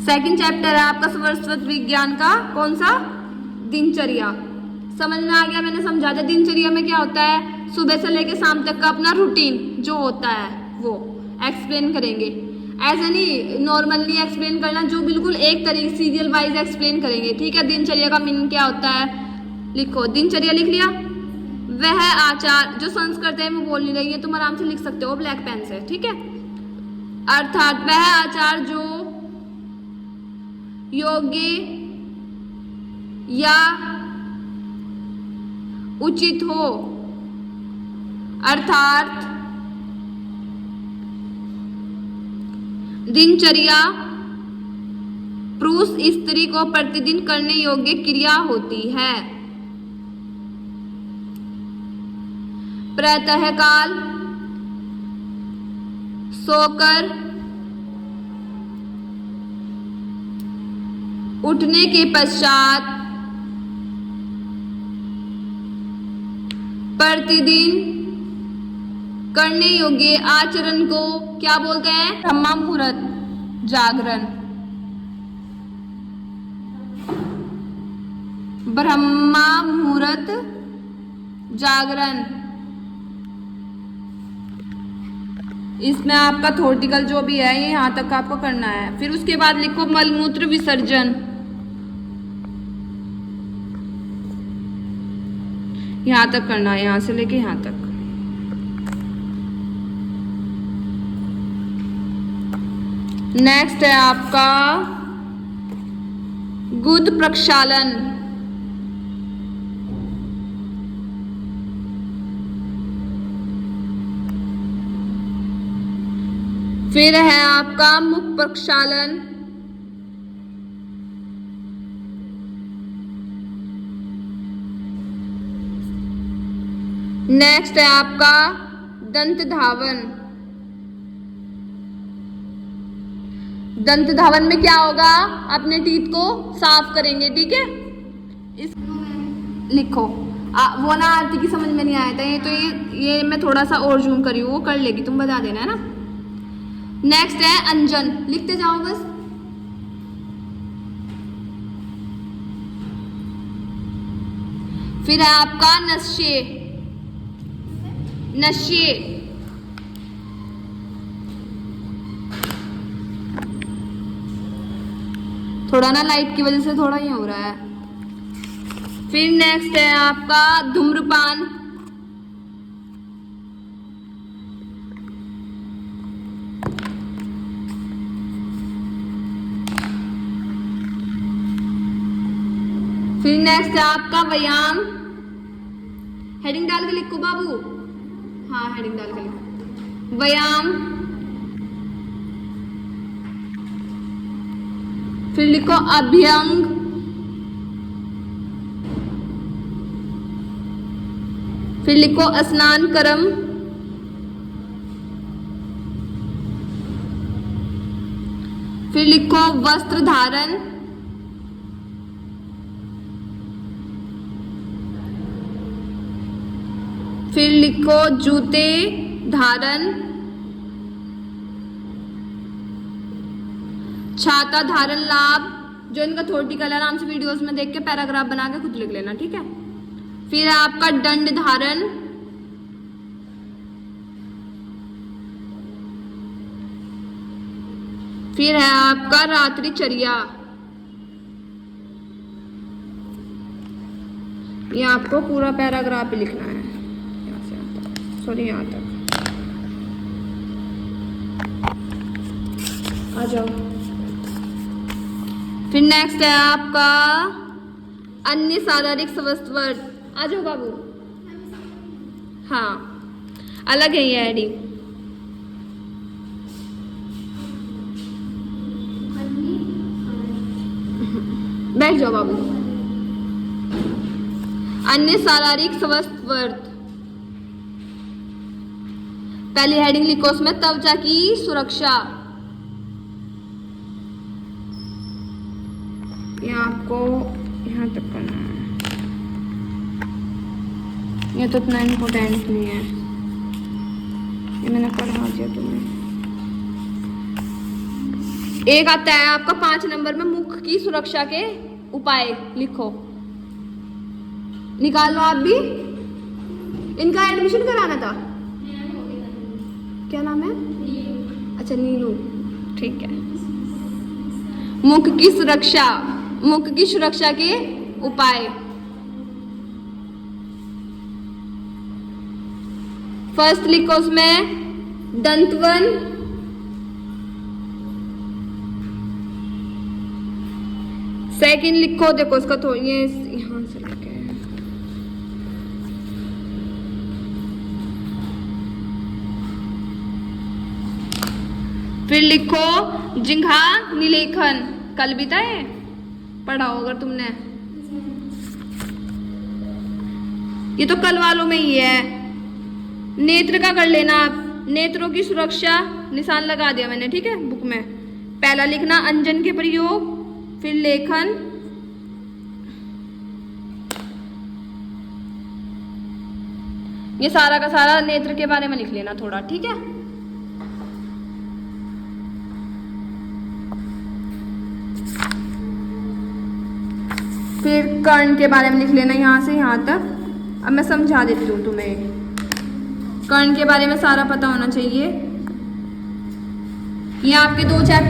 Second chapter है आपका सरस्वत विज्ञान का, कौन सा? दिनचर्या। समझ में आ गया? मैंने समझा दिया दिनचर्या में क्या होता है, सुबह से लेकर शाम तक का अपना रूटीन जो होता है वो एक्सप्लेन करेंगे। ऐसे नहीं नॉर्मली एक्सप्लेन करना, जो बिल्कुल एक तरीके सीरियल वाइज एक्सप्लेन करेंगे, ठीक है। दिनचर्या का मीनिंग क्या होता है, लिखो। दिनचर्या लिख लिया। वह आचार, जो संस करते हैं मैं बोल नहीं रही है, तुम आराम से लिख सकते हो ब्लैक पेन से, ठीक है। अर्थात वह आचार जो योग्य या उचित हो, अर्थात दिनचर्या पुरुष स्त्री को प्रतिदिन करने योग्य क्रिया होती है। प्रातःकाल सोकर उठने के पश्चात प्रतिदिन करने योग्य आचरण को क्या बोलते हैं? ब्रह्म मुहूर्त जागरण। ब्रह्म मुहूर्त जागरण। इसमें आपका थ्योरेटिकल जो भी है ये यहाँ तक आपको करना है। फिर उसके बाद लिखो मलमूत्र विसर्जन। यहाँ तक करना है, यहाँ से लेके यहाँ तक। नेक्स्ट है आपका गुद प्रक्षालन। फिर है आपका मुख प्रक्षालन। नेक्स्ट है आपका दंत धावन। दंत धावन में क्या होगा, अपने टीथ को साफ करेंगे, ठीक है। इस लिखो वो ना आरती की समझ में नहीं आया था, ये तो ये मैं थोड़ा सा और जूम करी हूँ, वो कर लेगी, तुम बता देना है ना। नेक्स्ट है अंजन, लिखते जाओ बस। फिर है आपका नश्ये। नश्ये थोड़ा ना लाइट की वजह से थोड़ा ही हो रहा है। फिर नेक्स्ट है आपका धूम्रपान। फिर नेक्स्ट है आपका व्यायाम। हेडिंग डाल के लिखो बाबू, हाँ हेडिंग डाल के लिखो व्यायाम। फिर लिखो अभ्यंग। फिर लिखो स्नान कर्म। फिर लिखो वस्त्र धारण। फिर लिखो जूते धारण। छाता धारण लाभ, जो इनका थ्योरेटिकल है, आराम से वीडियोस में देख के पैराग्राफ बना के खुद लिख लेना, ठीक है। फिर है आपका दंड धारण। फिर है आपका रात्रिचर्या। ये आपको पूरा पैराग्राफ ही लिखना है, यहाँ से यहाँ तक, सॉरी यहाँ तक आ जाओ। फिर नेक्स्ट है आपका अन्य शारीरिक स्वस्थ। आ जाओ बाबू, हाँ अलग है ये हेडिंग। बैठ जाओ बाबू। अन्य शारीरिक स्वस्थ वर्त, पहली हेडिंग लिखो उसमें त्वचा की सुरक्षा। ये आपको यहाँ तक करना है, ये तो इतना इम्पोर्टेंट नहीं है, ये मैंने पढ़ा दिया तुम्हें। एक आता है आपका 5 नंबर में, मुख की सुरक्षा के उपाय लिखो, निकाल लो आप भी। इनका एडमिशन कराना था, क्या नाम है? अच्छा नीलू, ठीक है। मुख की सुरक्षा के उपाय। फर्स्ट लिखो उसमें दंतवन, सेकंड लिखो, देखो उसका तो ये यहां से लेके, फिर लिखो जिह्वा निलेखन, कल भी था ये, पढ़ा हो अगर तुमने, ये तो कल वालों में ही है। नेत्र का कर लेना आप, नेत्रों की सुरक्षा, निशान लगा दिया मैंने, ठीक है बुक में। पहला लिखना अंजन के प्रयोग, फिर लेखन, ये सारा का सारा नेत्र के बारे में लिख लेना थोड़ा, ठीक है। फिर कर्ण के बारे में लिख लेना यहां से यहां तक। अब मैं समझा देती हूँ तुम्हें, कर्ण के बारे में सारा पता होना चाहिए। ये आपके 2 चैप्टर